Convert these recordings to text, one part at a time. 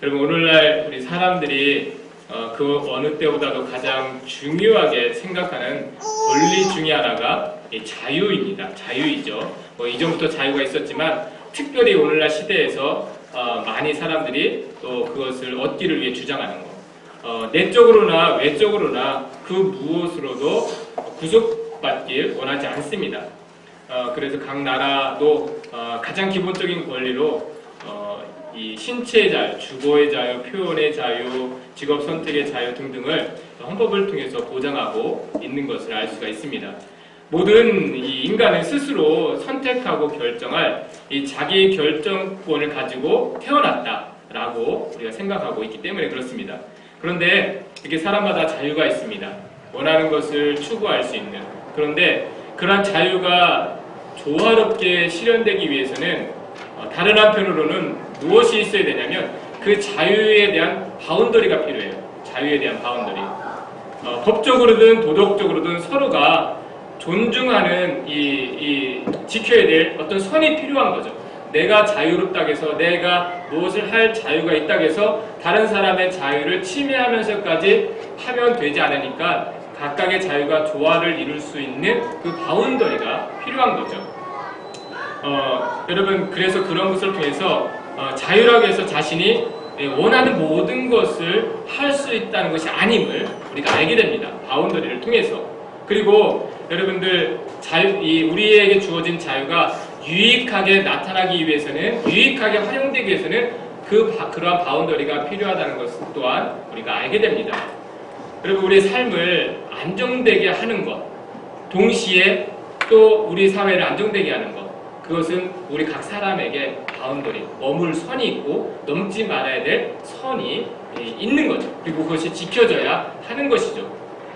여러분, 오늘날 우리 사람들이 그 어느 때보다도 가장 중요하게 생각하는 권리 중에 하나가 자유입니다. 자유이죠. 이전부터 자유가 있었지만 특별히 오늘날 시대에서 많이 사람들이 또 그것을 얻기를 위해 주장하는 것. 내적으로나 외적으로나 그 무엇으로도 구속받길 원하지 않습니다. 그래서 각 나라도 가장 기본적인 권리로 이 신체의 자유, 주거의 자유, 표현의 자유, 직업 선택의 자유 등등을 헌법을 통해서 보장하고 있는 것을 알 수가 있습니다. 모든 이 인간은 스스로 선택하고 결정할 이 자기 결정권을 가지고 태어났다라고 우리가 생각하고 있기 때문에 그렇습니다. 그런데 이렇게 사람마다 자유가 있습니다. 원하는 것을 추구할 수 있는. 그런데 그러한 자유가 조화롭게 실현되기 위해서는 다른 한편으로는 무엇이 있어야 되냐면 그 자유에 대한 바운더리가 필요해요. 자유에 대한 바운더리. 법적으로든 도덕적으로든 서로가 존중하는 지켜야 될 어떤 선이 필요한 거죠. 내가 자유롭다고 해서 내가 무엇을 할 자유가 있다고 해서 다른 사람의 자유를 침해하면서까지 하면 되지 않으니까 각각의 자유가 조화를 이룰 수 있는 그 바운더리가 필요한 거죠. 여러분, 그래서 그런 것을 통해서 자유라고 해서 자신이 원하는 모든 것을 할 수 있다는 것이 아님을 우리가 알게 됩니다. 바운더리를 통해서. 그리고 여러분들 우리에게 주어진 자유가 유익하게 나타나기 위해서는, 유익하게 활용되기 위해서는 그러한 바운더리가 필요하다는 것 또한 우리가 알게 됩니다. 여러분, 우리의 삶을 안정되게 하는 것, 동시에 또 우리 사회를 안정되게 하는 것, 그것은 우리 각 사람에게 바운더리, 머물 선이 있고 넘지 말아야 될 선이 있는 거죠. 그리고 그것이 지켜져야 하는 것이죠.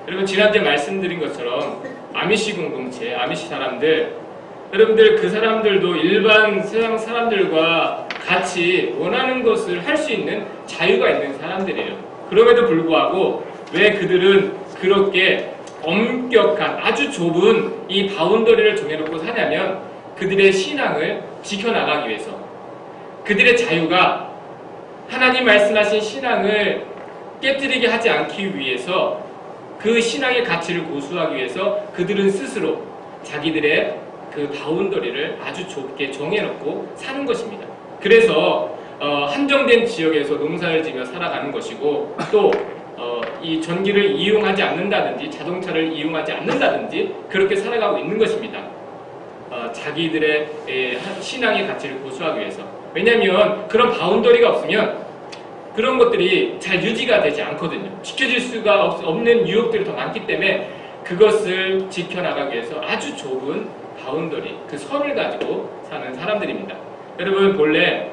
여러분, 지난주에 말씀드린 것처럼 아미시 공동체, 아미시 사람들, 여러분들 그 사람들도 일반 세상 사람들과 같이 원하는 것을 할 수 있는 자유가 있는 사람들이에요. 그럼에도 불구하고 왜 그들은 그렇게 엄격한 아주 좁은 이 바운더리를 정해놓고 사냐면 그들의 신앙을 지켜나가기 위해서, 그들의 자유가 하나님 말씀하신 신앙을 깨뜨리게 하지 않기 위해서, 그 신앙의 가치를 고수하기 위해서 그들은 스스로 자기들의 그 바운더리를 아주 좁게 정해놓고 사는 것입니다. 그래서 한정된 지역에서 농사를 지며 살아가는 것이고, 또 이 전기를 이용하지 않는다든지 자동차를 이용하지 않는다든지 그렇게 살아가고 있는 것입니다. 자기들의 신앙의 가치를 고수하기 위해서. 왜냐하면 그런 바운더리가 없으면 그런 것들이 잘 유지가 되지 않거든요. 지켜질 수가 없는 유혹들이 더 많기 때문에 그것을 지켜나가기 위해서 아주 좁은 바운더리, 그 선을 가지고 사는 사람들입니다. 여러분, 본래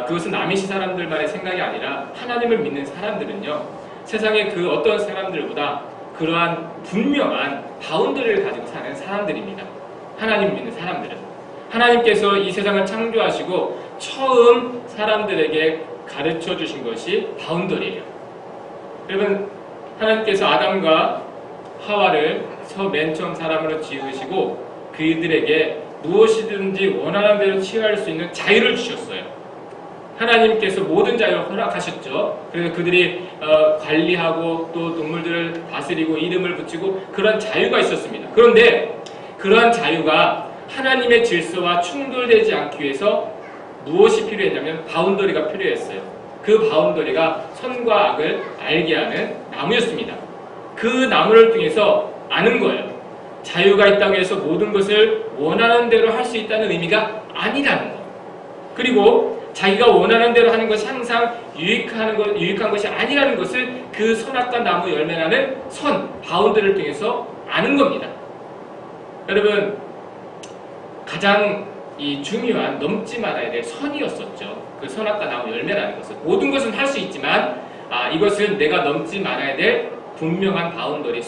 그것은 아미시 사람들만의 생각이 아니라 하나님을 믿는 사람들은요, 세상의 그 어떤 사람들보다 그러한 분명한 바운더리를 가지고 사는 사람들입니다. 하나님 믿는 사람들은. 하나님께서 이 세상을 창조하시고 처음 사람들에게 가르쳐 주신 것이 바운더리예요. 여러분, 하나님께서 아담과 하와를 맨 처음 사람으로 지으시고 그들에게 무엇이든지 원하는 대로 취할 수 있는 자유를 주셨어요. 하나님께서 모든 자유를 허락하셨죠. 그래서 그들이 관리하고 또 동물들을 다스리고 이름을 붙이고 그런 자유가 있었습니다. 그런데 그러한 자유가 하나님의 질서와 충돌되지 않기 위해서 무엇이 필요했냐면 바운더리가 필요했어요. 그 바운더리가 선과 악을 알게 하는 나무였습니다. 그 나무를 통해서 아는 거예요. 자유가 있다고 해서 모든 것을 원하는 대로 할 수 있다는 의미가 아니라는 거. 그리고 자기가 원하는 대로 하는 것이 항상 유익한 것이 아니라는 것을 그 선악과 나무 열매라는 바운더리를 통해서 아는 겁니다. 여러분, 가장 중요한 넘지 말아야 될 선이었었죠. 그 선악과 나무 열매라는 것은. 모든 것은 할 수 있지만 이것은 내가 넘지 말아야 될 분명한 바운더리,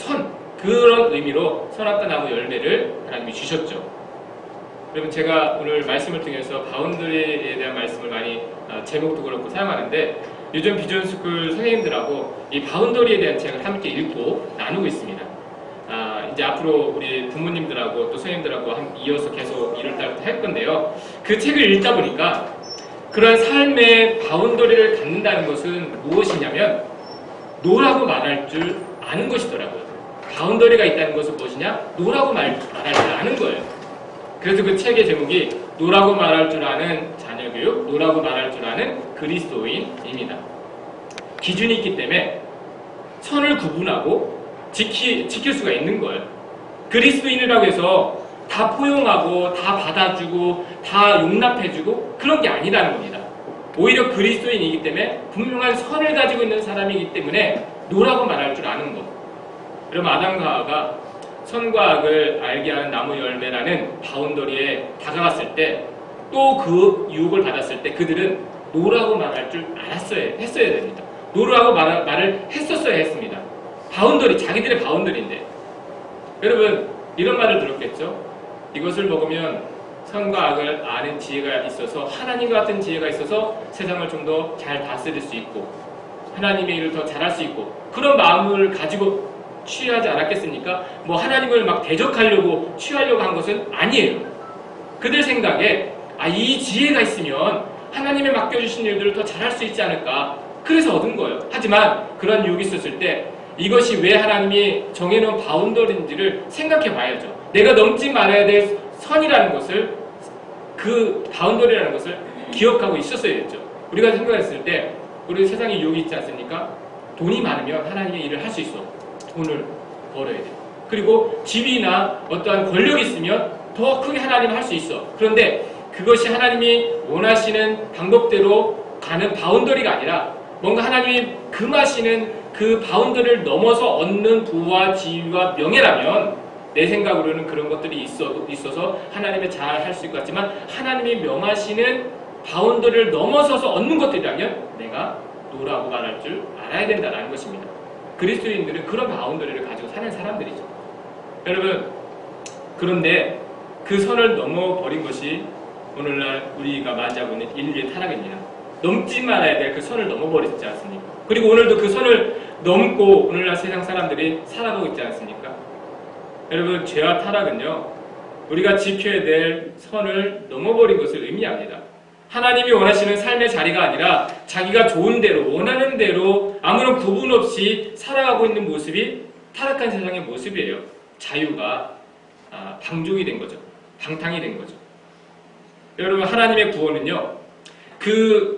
그런 의미로 선악과 나무 열매를 하나님이 주셨죠. 여러분, 제가 오늘 말씀을 통해서 바운더리에 대한 말씀을 많이 제목도 그렇고 사용하는데 요즘 비전스쿨 선생님들하고 이 바운더리에 대한 책을 함께 읽고 나누고 있습니다. 이제 앞으로 우리 부모님들하고 또 선생님들하고 이어서 계속 1월 달부터 할 건데요. 그 책을 읽다 보니까 그런 삶의 바운더리를 갖는다는 것은 무엇이냐면 노라고 말할 줄 아는 것이더라고요. 바운더리가 있다는 것은 무엇이냐? 노라고 말할 줄 아는 거예요. 그래서 그 책의 제목이 노라고 말할 줄 아는 자녀교육, 노라고 말할 줄 아는 그리스도인입니다. 기준이 있기 때문에 선을 구분하고 지킬 수가 있는 거예요. 그리스도인이라고 해서 다 포용하고 다 받아주고 다 용납해주고 그런 게 아니라는 겁니다. 오히려 그리스도인이기 때문에 분명한 선을 가지고 있는 사람이기 때문에 노라고 말할 줄 아는 것. 여러분, 아담과 하와가 선과 악을 알게 하는 나무 열매라는 바운더리에 다가갔을 때 또 그 유혹을 받았을 때 그들은 노라고 말할 줄 했어야 됩니다. 노라고 말을 했었어야 했습니다. 바운더리, 자기들의 바운더리인데. 여러분, 이런 말을 들었겠죠? 이것을 먹으면 선과 악을 아는 지혜가 있어서 하나님과 같은 지혜가 있어서 세상을 좀 더 잘 다스릴 수 있고 하나님의 일을 더 잘할 수 있고 그런 마음을 가지고 취하지 않았겠습니까? 뭐 하나님을 막 대적하려고 취하려고 한 것은 아니에요. 그들 생각에 이 지혜가 있으면 하나님의 맡겨주신 일들을 더 잘할 수 있지 않을까 그래서 얻은 거예요. 하지만 그런 유혹이 있었을 때 이것이 왜 하나님이 정해놓은 바운더리인지를 생각해 봐야죠. 내가 넘지 말아야 될 선이라는 것을, 그 바운더리라는 것을 기억하고 있었어야겠죠. 우리가 생각했을 때 우리 세상에 유혹이 있지 않습니까? 돈이 많으면 하나님의 일을 할 수 있어. 돈을 벌어야 돼. 그리고 집이나 어떠한 권력이 있으면 더 크게 하나님을 할 수 있어. 그런데 그것이 하나님이 원하시는 방법대로 가는 바운더리가 아니라 뭔가 하나님이 금하시는 그 바운더리를 넘어서 얻는 부와 지위와 명예라면 내 생각으로는 그런 것들이 있어서 하나님의 잘 할 수 있을 것 같지만 하나님이 명하시는 바운더리를 넘어서서 얻는 것들이라면 내가 노라고 말할 줄 알아야 된다는 것입니다. 그리스도인들은 그런 바운더리를 가지고 사는 사람들이죠. 여러분, 그런데 그 선을 넘어버린 것이 오늘날 우리가 맞이하고 있는 인류의 타락입니다. 넘지 말아야 될 그 선을 넘어버리지 않습니까? 그리고 오늘도 그 선을 넘고 오늘날 세상 사람들이 살아가고 있지 않습니까? 여러분, 죄와 타락은요, 우리가 지켜야 될 선을 넘어버린 것을 의미합니다. 하나님이 원하시는 삶의 자리가 아니라 자기가 좋은 대로, 원하는 대로 아무런 구분 없이 살아가고 있는 모습이 타락한 세상의 모습이에요. 자유가 방종이 된 거죠. 방탕이 된 거죠. 여러분, 하나님의 구원은요, 그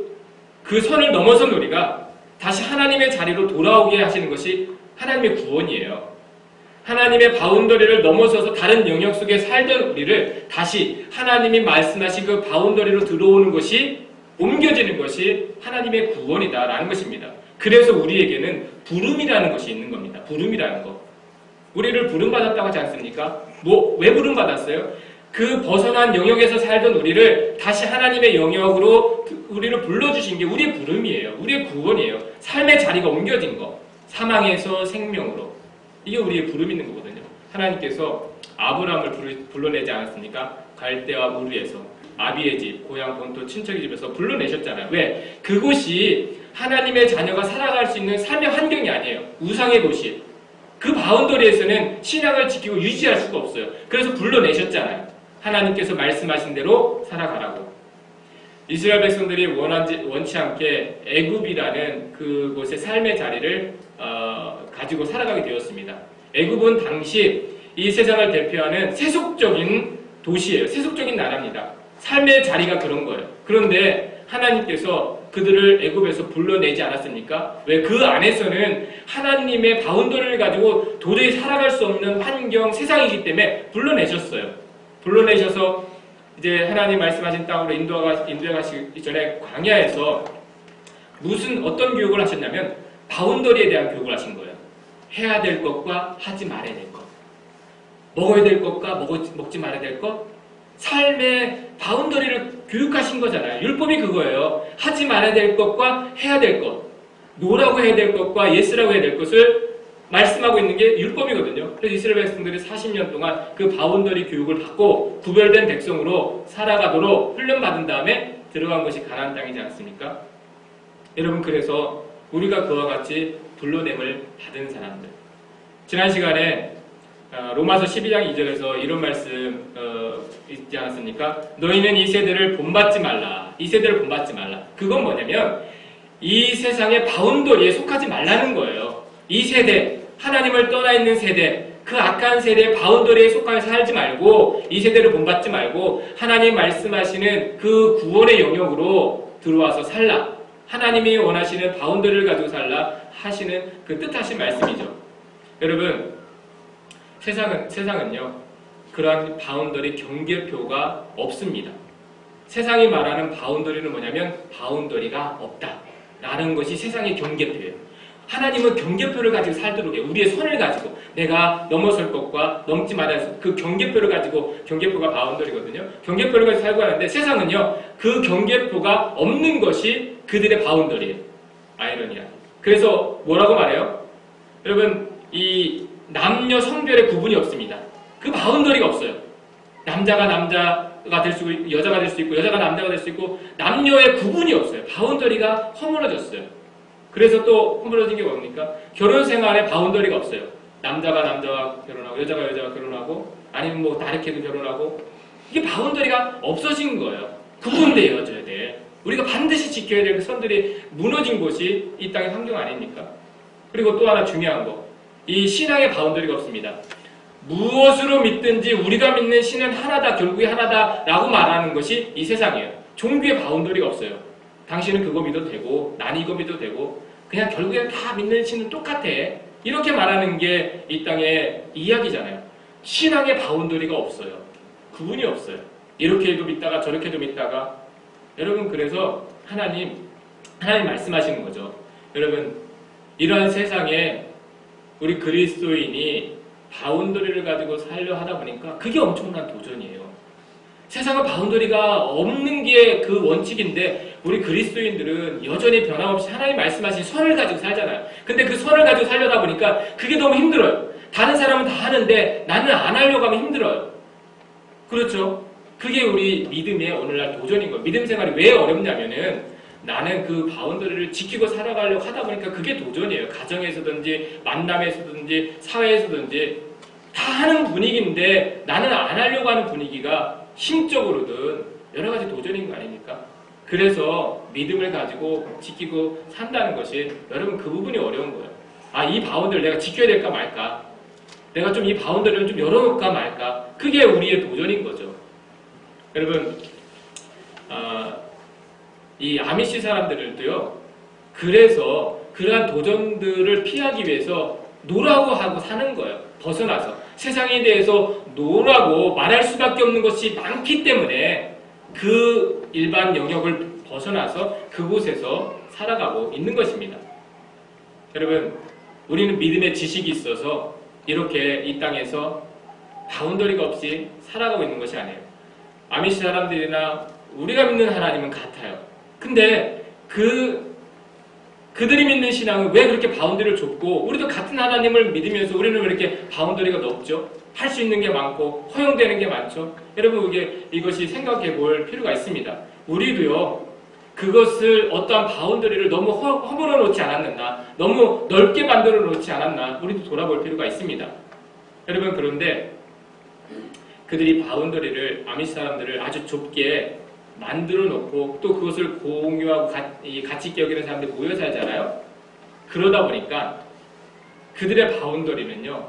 선을 넘어선 우리가 다시 하나님의 자리로 돌아오게 하시는 것이 하나님의 구원이에요. 하나님의 바운더리를 넘어서서 다른 영역 속에 살던 우리를 다시 하나님이 말씀하신 그 바운더리로 들어오는 것이, 옮겨지는 것이 하나님의 구원이다라는 것입니다. 그래서 우리에게는 부름이라는 것이 있는 겁니다. 부름이라는 것. 우리를 부름받았다고 하지 않습니까? 왜 부름받았어요? 그 벗어난 영역에서 살던 우리를 다시 하나님의 영역으로 우리를 불러주신 게 우리의 부름이에요. 우리의 구원이에요. 삶의 자리가 옮겨진 거. 사망에서 생명으로. 이게 우리의 부름 있는 거거든요. 하나님께서 아브라함을 불러내지 않았습니까? 갈대와 우르에서, 아비의 집, 고향 본토 친척의 집에서 불러내셨잖아요. 왜? 그곳이 하나님의 자녀가 살아갈 수 있는 삶의 환경이 아니에요. 우상의 도시. 그 바운더리에서는 신앙을 지키고 유지할 수가 없어요. 그래서 불러내셨잖아요. 하나님께서 말씀하신 대로 살아가라고. 이스라엘 백성들이 원치 않게 애굽이라는 그곳의 삶의 자리를 가지고 살아가게 되었습니다. 애굽은 당시 이 세상을 대표하는 세속적인 도시예요. 세속적인 나라입니다. 삶의 자리가 그런 거예요. 그런데 하나님께서 그들을 애굽에서 불러내지 않았습니까? 왜? 그 안에서는 하나님의 바운더리를 가지고 도저히 살아갈 수 없는 환경, 세상이기 때문에 불러내셨어요. 불러내셔서 이제 하나님 말씀하신 땅으로 인도해 가시기 전에 광야에서 어떤 교육을 하셨냐면 바운더리에 대한 교육을 하신 거예요. 해야 될 것과 하지 말아야 될 것. 먹어야 될 것과 먹지 말아야 될 것. 삶의 바운더리를 교육하신 거잖아요. 율법이 그거예요. 하지 말아야 될 것과 해야 될 것. 노라고 해야 될 것과 예스라고 해야 될 것을 말씀하고 있는 게 율법이거든요. 그래서 이스라엘 백성들이 40년 동안 그 바운더리 교육을 받고 구별된 백성으로 살아가도록 훈련받은 다음에 들어간 것이 가나안 땅이지 않습니까? 여러분, 그래서 우리가 그와 같이 불러냄을 받은 사람들. 지난 시간에 로마서 12장 2절에서 이런 말씀 있지 않았습니까? 너희는 이 세대를 본받지 말라. 이 세대를 본받지 말라. 그건 뭐냐면 이 세상의 바운더리에 속하지 말라는 거예요. 이 세대, 하나님을 떠나 있는 세대, 그 악한 세대의 바운더리에 속하여 살지 말고 이 세대를 본받지 말고 하나님 말씀하시는 그 구원의 영역으로 들어와서 살라. 하나님이 원하시는 바운더리를 가지고 살라 하시는 그 뜻하신 말씀이죠. 여러분, 세상은요, 그러한 바운더리 경계표가 없습니다. 세상이 말하는 바운더리는 뭐냐면 바운더리가 없다 라는 것이 세상의 경계표예요. 하나님은 경계표를 가지고 살도록 해요. 우리의 선을 가지고 내가 넘어설 것과 넘지 말아야 할 그 경계표를 가지고, 경계표가 바운더리거든요. 경계표를 가지고 살고 하는데 세상은요, 그 경계표가 없는 것이 그들의 바운더리예요. 아이러니야. 그래서 뭐라고 말해요? 여러분, 이 남녀 성별의 구분이 없습니다. 그 바운더리가 없어요. 남자가 남자가 될 수 있고 여자가 될 수 있고 여자가 남자가 될 수 있고 남녀의 구분이 없어요. 바운더리가 허물어졌어요. 그래서 또 허물어진 게 뭡니까? 결혼 생활에 바운더리가 없어요. 남자가 남자와 결혼하고 여자가 여자와 결혼하고 아니면 뭐 다르게도 결혼하고 이게 바운더리가 없어진 거예요. 구분되어져야 돼. 우리가 반드시 지켜야 될 그 선들이 무너진 곳이 이 땅의 환경 아닙니까? 그리고 또 하나 중요한 거. 이 신앙의 바운더리가 없습니다. 무엇으로 믿든지 우리가 믿는 신은 하나다, 결국에 하나다 라고 말하는 것이 이 세상이에요. 종교의 바운더리가 없어요. 당신은 그거 믿어도 되고 난 이거 믿어도 되고 그냥 결국에 다 믿는 신은 똑같아. 이렇게 말하는 게 이 땅의 이야기잖아요. 신앙의 바운더리가 없어요. 구분이 없어요. 이렇게도 믿다가 저렇게도 믿다가. 여러분, 그래서 하나님 말씀하시는 거죠. 여러분, 이러한 세상에 우리 그리스도인이 바운더리를 가지고 살려 하다 보니까 그게 엄청난 도전이에요. 세상은 바운더리가 없는 게 그 원칙인데 우리 그리스도인들은 여전히 변함없이 하나님 말씀하신 선을 가지고 살잖아요. 근데 그 선을 가지고 살려다 보니까 그게 너무 힘들어요. 다른 사람은 다 하는데 나는 안 하려고 하면 힘들어요. 그렇죠? 그게 우리 믿음의 오늘날 도전인 거예요. 믿음 생활이 왜 어렵냐면은 나는 그 바운더리를 지키고 살아가려고 하다 보니까 그게 도전이에요. 가정에서든지 만남에서든지 사회에서든지 다 하는 분위기인데 나는 안 하려고 하는 분위기가 심적으로든 여러 가지 도전인 거 아닙니까? 그래서 믿음을 가지고 지키고 산다는 것이 여러분 그 부분이 어려운 거예요. 아, 이 바운더리를 내가 지켜야 될까 말까? 내가 좀 이 바운더리를 좀 열어놓을까 말까? 그게 우리의 도전인 거죠. 여러분, 이 아미시 사람들도요, 그래서 그러한 도전들을 피하기 위해서 노라고 하고 사는 거예요. 벗어나서. 세상에 대해서 노라고 말할 수밖에 없는 것이 많기 때문에 그 일반 영역을 벗어나서 그곳에서 살아가고 있는 것입니다. 여러분, 우리는 믿음의 지식이 있어서 이렇게 이 땅에서 바운더리가 없이 살아가고 있는 것이 아니에요. 아미시 사람들이나 우리가 믿는 하나님은 같아요. 근데 그들이 믿는 신앙은 왜 그렇게 바운더리를 좁고 우리도 같은 하나님을 믿으면서 우리는 왜 이렇게 바운더리가 넓죠? 할 수 있는 게 많고 허용되는 게 많죠? 여러분, 이것이 생각해 볼 필요가 있습니다. 우리도요, 그것을 어떠한 바운더리를 너무 허물어 놓지 않았나, 너무 넓게 만들어 놓지 않았나, 우리도 돌아볼 필요가 있습니다. 여러분, 그런데 그들이 바운더리를, 아미시 사람들을 아주 좁게 만들어 놓고 또 그것을 공유하고 가치 있게 여기는 사람들이 모여 살잖아요. 그러다 보니까 그들의 바운더리는요,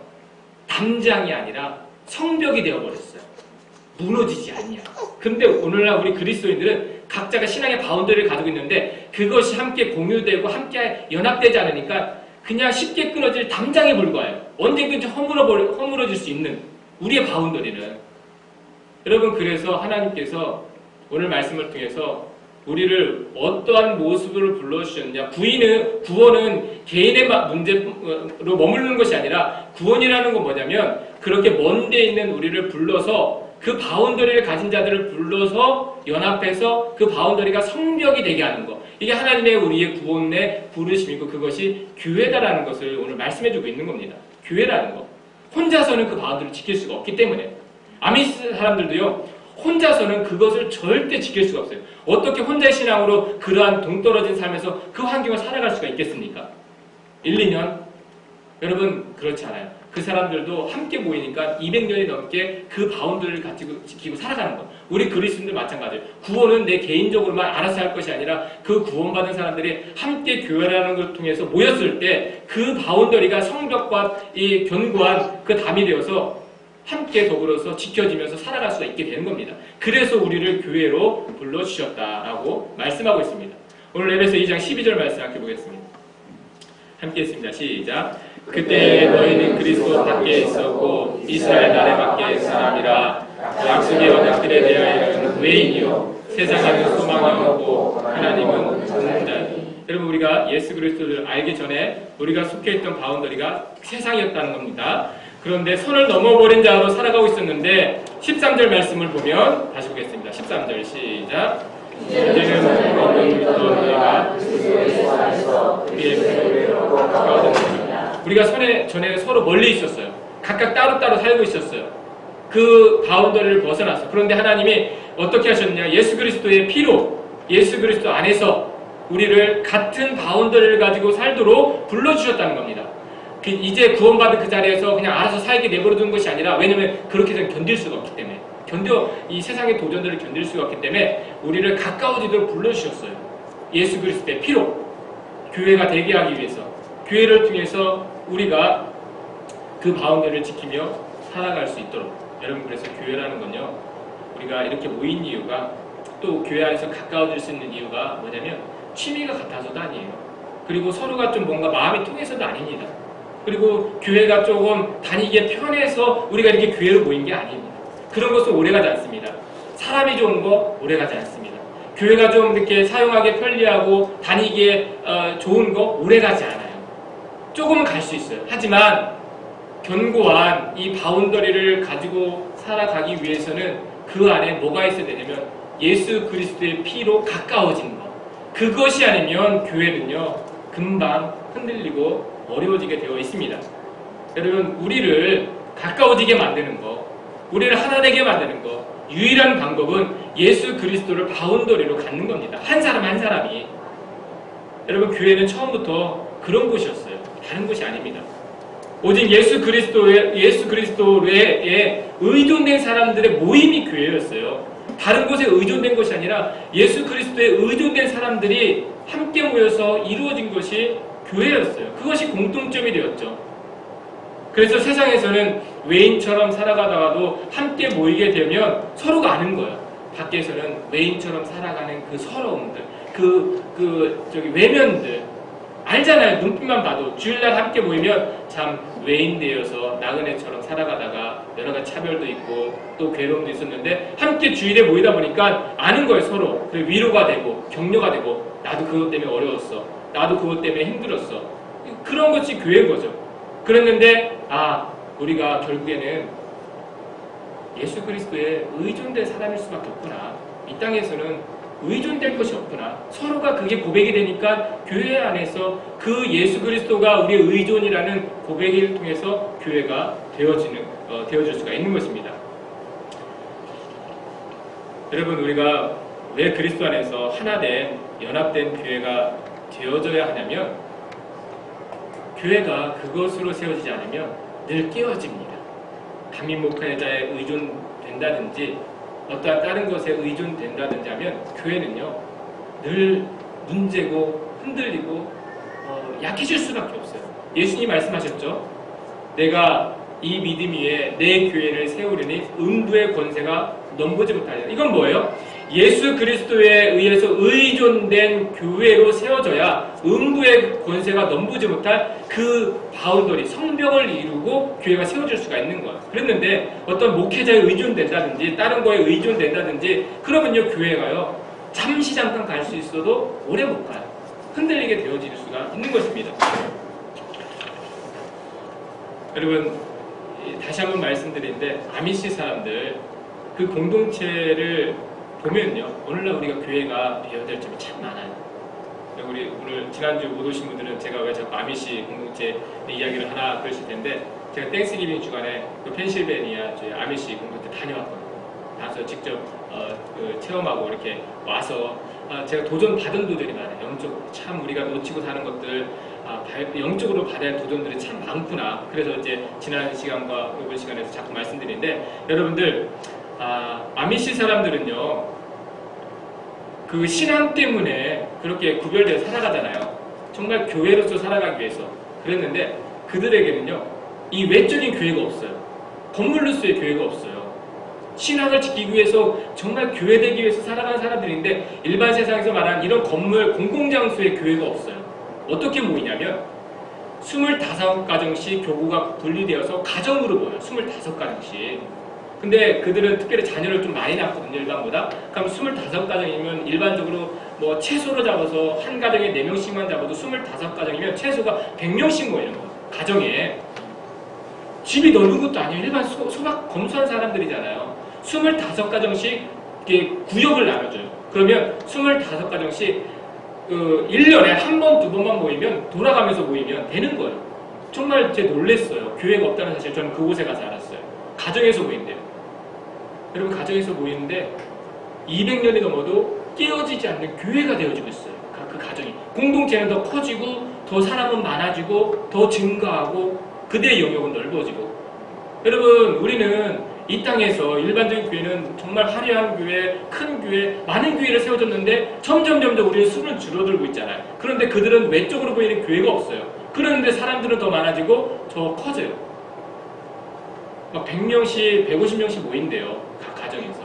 담장이 아니라 성벽이 되어버렸어요. 무너지지 않냐. 근데 오늘날 우리 그리스도인들은 각자가 신앙의 바운더리를 가지고 있는데 그것이 함께 공유되고 함께 연합되지 않으니까 그냥 쉽게 끊어질 담장에 불과해요. 언제든지 허물어질 수 있는 우리의 바운더리는. 여러분, 그래서 하나님께서 오늘 말씀을 통해서 우리를 어떠한 모습으로 불러주셨느냐. 구원은 개인의 문제로 머무르는 것이 아니라 구원이라는 건 뭐냐면 그렇게 먼 데 있는 우리를 불러서 그 바운더리를 가진 자들을 불러서 연합해서 그 바운더리가 성벽이 되게 하는 것. 이게 하나님의 우리의 구원의 부르심이고 그것이 교회다라는 것을 오늘 말씀해주고 있는 겁니다. 교회라는 것. 혼자서는 그 바운더리를 지킬 수가 없기 때문에. 아미시 사람들도요, 혼자서는 그것을 절대 지킬 수가 없어요. 어떻게 혼자의 신앙으로 그러한 동떨어진 삶에서 그 환경을 살아갈 수가 있겠습니까? 1, 2년? 여러분, 그렇지 않아요. 그 사람들도 함께 모이니까 200년이 넘게 그 바운드를 가지고 지키고 살아가는 것. 우리 그리스도인들 마찬가지예요. 구원은 내 개인적으로만 알아서 할 것이 아니라 그 구원받은 사람들이 함께 교회라는 것을 통해서 모였을 때 그 바운더리가 성벽과 이 견고한 그 담이 되어서 함께 더불어서 지켜지면서 살아갈 수가 있게 되는 겁니다. 그래서 우리를 교회로 불러주셨다라고 말씀하고 있습니다. 오늘 에베소 2장 12절 말씀 함께 보겠습니다. 함께 했습니다. 시작. 그때 너희는 그리스도 밖에 있었고 이스라엘 나라 밖에 사람이라 약속의 언약들에 대하여는 외인이요 세상에는 소망이 없고 하나님은 돕는다. 여러분 우리가 예수 그리스도를 알기 전에 우리가 속해 있던 바운더리가 세상이었다는 겁니다. 그런데 선을 넘어버린 자로 살아가고 있었는데 13절 말씀을 보면 다시 보겠습니다. 13절 시작. 이제는 모든 너희가 우리가 전에 서로 멀리 있었어요. 각각 따로따로 살고 있었어요. 그 바운더리를 벗어났어요. 그런데 하나님이 어떻게 하셨느냐? 예수 그리스도의 피로 예수 그리스도 안에서 우리를 같은 바운더리를 가지고 살도록 불러주셨다는 겁니다. 이제 구원받은 그 자리에서 그냥 알아서 살게 내버려두는 것이 아니라 왜냐면 그렇게 되면 견딜 수가 없기 때문에 이 세상의 도전들을 견딜 수가 없기 때문에 우리를 가까워지도록 불러주셨어요. 예수 그리스도의 피로 교회가 되게 하기 위해서 교회를 통해서 우리가 그 바운더리를 지키며 살아갈 수 있도록 여러분 그래서 교회라는 건요 우리가 이렇게 모인 이유가 또 교회 안에서 가까워질 수 있는 이유가 뭐냐면 취미가 같아서도 아니에요. 그리고 서로가 좀 뭔가 마음이 통해서도 아닙니다. 그리고 교회가 조금 다니기에 편해서 우리가 이렇게 교회로 모인 게 아닙니다. 그런 것은 오래가지 않습니다. 사람이 좋은 거 오래가지 않습니다. 교회가 좀 이렇게 사용하기 편리하고 다니기에 좋은 거 오래가지 않아요. 조금은 갈 수 있어요. 하지만 견고한 이 바운더리를 가지고 살아가기 위해서는 그 안에 뭐가 있어야 되냐면 예수 그리스도의 피로 가까워진 것. 그것이 아니면 교회는요 금방 흔들리고 어려워지게 되어 있습니다. 여러분 우리를 가까워지게 만드는 것, 우리를 하나 되게 만드는 것 유일한 방법은 예수 그리스도를 바운더리로 갖는 겁니다. 한 사람 한 사람이. 여러분 교회는 처음부터 그런 곳이었어요. 다른 곳이 아닙니다. 오직 예수 그리스도에 의존된 사람들의 모임이 교회였어요. 다른 곳에 의존된 것이 아니라 예수 그리스도에 의존된 사람들이 함께 모여서 이루어진 것이 교회였어요. 그것이 공통점이 되었죠. 그래서 세상에서는 외인처럼 살아가다가도 함께 모이게 되면 서로가 아는 거예요. 밖에서는 외인처럼 살아가는 그 서러움들, 외면들 알잖아요. 눈빛만 봐도 주일날 함께 모이면 참 외인되어서 나그네처럼 살아가다가 여러 가지 차별도 있고 또 괴로움도 있었는데 함께 주일에 모이다 보니까 아는 거예요. 서로. 그리고 위로가 되고 격려가 되고 나도 그것 때문에 어려웠어. 나도 그것 때문에 힘들었어. 그런 것이 교회인 거죠. 그랬는데 우리가 결국에는 예수 그리스도에 의존된 사람일 수밖에 없구나. 이 땅에서는 의존될 것이 없구나. 서로가 그게 고백이 되니까 교회 안에서 그 예수 그리스도가 우리의 의존이라는 고백을 통해서 교회가 되어질 수가 있는 것입니다. 여러분 우리가 왜 그리스도 안에서 하나된 연합된 교회가 되어져야 하냐면 교회가 그것으로 세워지지 않으면 늘 깨어집니다. 담임 목회자에 의존된다든지 어떠한 다른 것에 의존된다든지 하면 교회는요 늘 문제고 흔들리고 약해질 수밖에 없어요. 예수님이 말씀하셨죠. 내가 이 믿음 위에 내 교회를 세우려니 음부의 권세가 넘보지 못하리라. 이건 뭐예요? 예수 그리스도에 의해서 의존된 교회로 세워져야 음부의 권세가 넘보지 못할 그 바운더리, 성벽을 이루고 교회가 세워질 수가 있는 거예요. 그랬는데 어떤 목회자에 의존된다든지 다른 거에 의존된다든지 그러면요 교회가요 잠시 잠깐 갈 수 있어도 오래 못 가요. 흔들리게 되어질 수가 있는 것입니다. 여러분 다시 한번 말씀드리는데 아미시 사람들 그 공동체를 보면요 오늘날 우리가 교회가 되어야 될 점이 참 많아요. 우리 오늘 지난주 못 오신 분들은 제가 왜 자꾸 아미시 공동체 이야기를 하나 그러실 텐데 제가 땡스기빙 주간에 그 펜실베니아 저희 아미시 공동체 다녀왔거든요. 가서 직접 체험하고 이렇게 와서 제가 받은 도전이 많아요. 영적으로. 참 우리가 놓치고 사는 것들, 영적으로 받아야 할 도전들이 참 많구나. 그래서 이제 지난 시간과 이번 시간에서 자꾸 말씀드리는데, 여러분들, 아미시 사람들은요, 그 신앙 때문에 그렇게 구별되어 살아가잖아요. 정말 교회로서 살아가기 위해서. 그랬는데, 그들에게는요, 이 외적인 교회가 없어요. 건물로서의 교회가 없어요. 신앙을 지키기 위해서 정말 교회되기 위해서 살아가는 사람들인데 일반 세상에서 말하는 이런 건물, 공공장소의 교회가 없어요. 어떻게 모이냐면 25가정씩 교구가 분리되어서 가정으로 모여요. 25가정씩. 근데 그들은 특별히 자녀를 좀 많이 낳거든요. 일반보다. 그럼 25가정이면 일반적으로 뭐 최소로 잡아서 한 가정에 4명씩만 잡아도 25가정이면 최소가 100명씩 모이는 거예요. 가정에. 집이 넓은 것도 아니에요. 일반 소박 검소한 사람들이잖아요. 25가정씩 구역을 나눠줘요. 그러면 25가정씩 1년에 한 번, 두 번만 모이면 돌아가면서 모이면 되는 거예요. 정말 제가 놀랬어요. 교회가 없다는 사실 저는 그곳에 가서 알았어요. 가정에서 모인대요. 여러분 가정에서 모이는데 200년이 넘어도 깨어지지 않는 교회가 되어지고 있어요. 그 가정이. 공동체는 더 커지고 더 사람은 많아지고 더 증가하고 그대의 영역은 넓어지고. 여러분 우리는 이 땅에서 일반적인 교회는 정말 화려한 교회, 큰 교회, 많은 교회를 세워줬는데 점점 우리의 수는 줄어들고 있잖아요. 그런데 그들은 외적으로 보이는 교회가 없어요. 그런데 사람들은 더 많아지고 더 커져요. 막 100명씩, 150명씩 모인대요. 각 가정에서.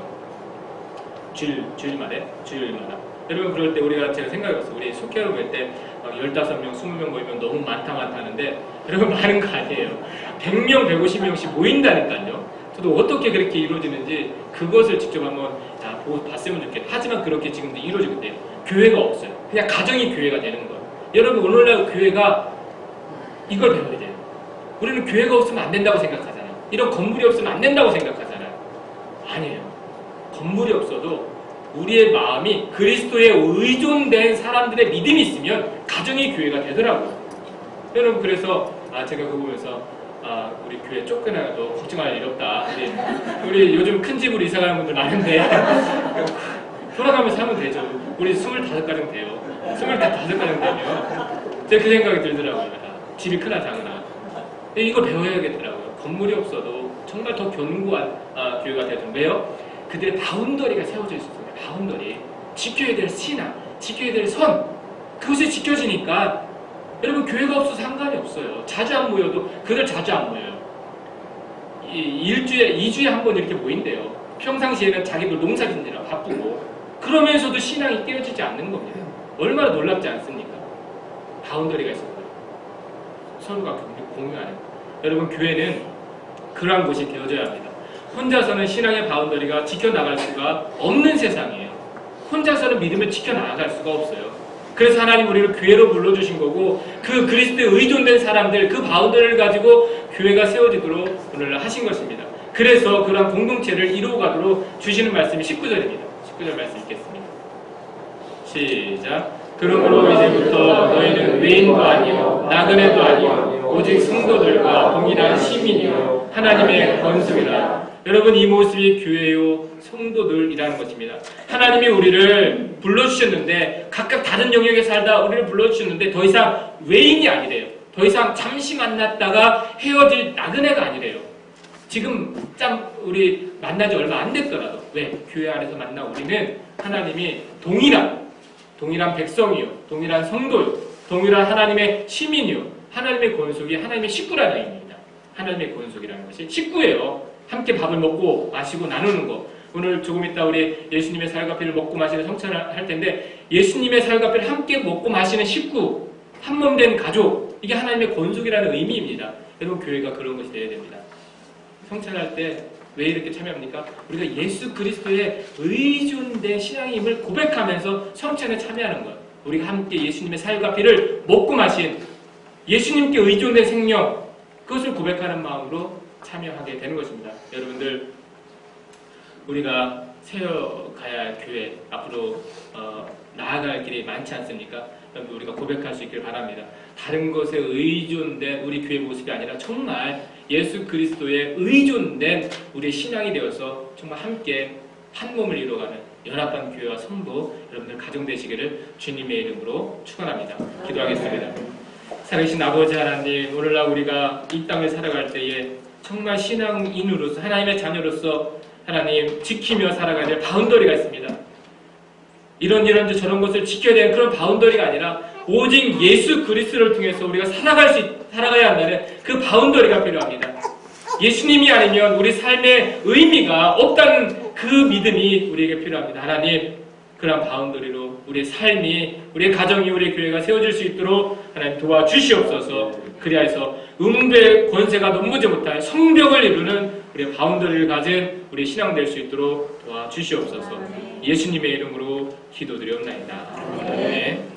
주일마다. 여러분 그럴 때 제가 생각해봤어요. 우리 속회로 모일 때 15명, 20명 모이면 너무 많다 하는데 여러분 많은 거 아니에요. 100명, 150명씩 모인다니까요. 저도 어떻게 그렇게 이루어지는지 그것을 직접 한번 보고 봤으면 좋겠다. 하지만 그렇게 지금도 이루어지고 있대요. 교회가 없어요. 그냥 가정이 교회가 되는 거예요. 여러분 오늘날 교회가 이걸 배워야 돼요. 우리는 교회가 없으면 안 된다고 생각하잖아요. 이런 건물이 없으면 안 된다고 생각하잖아요. 아니에요. 건물이 없어도 우리의 마음이 그리스도에 의존된 사람들의 믿음이 있으면 가정이 교회가 되더라고요. 여러분 그래서 제가 그거 보면서 우리 교회 쫓겨나도 걱정할 일 없다. 우리 요즘 큰 집으로 이사가는 분들 많은데 돌아가면서 하면 되죠. 우리 25가정 돼요. 25가정 되면 제가 그 생각이 들더라고요. 집이 크나 작으나. 이걸 배워야겠더라고요. 건물이 없어도 정말 더 견고한 교회가 되죠. 왜요? 그들의 바운더리가 세워져 있었어요. 바운더리. 지켜야 될 신앙, 지켜야 될 선. 그것이 지켜지니까 여러분 교회가 없어서 상관이 없어요. 자주 안 모여도 그들 자주 안 모여요. 2주에 한 번 이렇게 모인대요. 평상시에는 자기들 농사 짓느라 바쁘고 그러면서도 신앙이 깨어지지 않는 겁니다. 얼마나 놀랍지 않습니까? 바운더리가 있어요. 서로가 공유하는. 여러분 교회는 그러한 곳이 되어져야 합니다. 혼자서는 신앙의 바운더리가 지켜나갈 수가 없는 세상이에요. 혼자서는 믿음을 지켜나갈 수가 없어요. 그래서 하나님 우리를 교회로 불러주신 거고 그 그리스도에 의존된 사람들 그 바운더리를 가지고 교회가 세워지도록 오늘 하신 것입니다. 그래서 그러한 공동체를 이루어가도록 주시는 말씀이 19절입니다. 19절 말씀 읽겠습니다. 시작. 그러므로 이제부터 너희는 외인도 아니요 나그네도 아니요 오직 성도들과 동일한 시민이요 하나님의 권속이라. 여러분 이 모습이 교회요 성도들이라는 것입니다. 하나님이 우리를 불러주셨는데 각각 다른 영역에 살다 우리를 불러주셨는데 더 이상 외인이 아니래요. 더 이상 잠시 만났다가 헤어질 나그네가 아니래요. 지금 우리 만나지 얼마 안 됐더라도 왜? 교회 안에서 만나 우리는 하나님이 동일한 백성이요 동일한 성도요 동일한 하나님의 시민이요 하나님의 권속이 하나님의 식구라는 의미입니다. 하나님의 권속이라는 것이 식구예요. 함께 밥을 먹고 마시고 나누는 거. 오늘 조금 이따 우리 예수님의 사혈과 피를 먹고 마시는 성찬을 할 텐데 예수님의 사혈과 피를 함께 먹고 마시는 식구, 한 몸 된 가족, 이게 하나님의 권속이라는 의미입니다. 여러분 교회가 그런 것이 되어야 됩니다. 성찬할 때 왜 이렇게 참여합니까? 우리가 예수 그리스도의 의존된 신앙임을 고백하면서 성찬에 참여하는 거예요. 우리가 함께 예수님의 사혈과 피를 먹고 마신 예수님께 의존된 생명, 그것을 고백하는 마음으로 참여하게 되는 것입니다. 여러분들 우리가 세워가야 할 교회 앞으로 나아갈 길이 많지 않습니까? 우리가 고백할 수 있기를 바랍니다. 다른 것에 의존된 우리 교회 모습이 아니라 정말 예수 그리스도에 의존된 우리의 신앙이 되어서 정말 함께 한 몸을 이루어가는 연합한 교회와 성도 여러분들 가정 되시기를 주님의 이름으로 축원합니다. 기도하겠습니다. 살아계신 아버지 하나님, 오늘날 우리가 이 땅을 살아갈 때에 정말 신앙인으로서 하나님의 자녀로서 하나님 지키며 살아가야 될 바운더리가 있습니다. 이런 저런 것을 지켜야 되는 그런 바운더리가 아니라 오직 예수 그리스도를 통해서 우리가 살아가야 한다는 그 바운더리가 필요합니다. 예수님이 아니면 우리 삶의 의미가 없다는 그 믿음이 우리에게 필요합니다. 하나님, 그런 바운더리로 우리의 삶이, 우리의 가정이, 우리의 교회가 세워질 수 있도록 하나님 도와주시옵소서. 그리하여서 음부의 권세가 넘보지 못할 성벽을 이루는 우리의 바운더리를 가진 우리의 신앙 될 수 있도록 도와주시옵소서. 예수님의 이름으로 기도드리옵나이다. 아멘.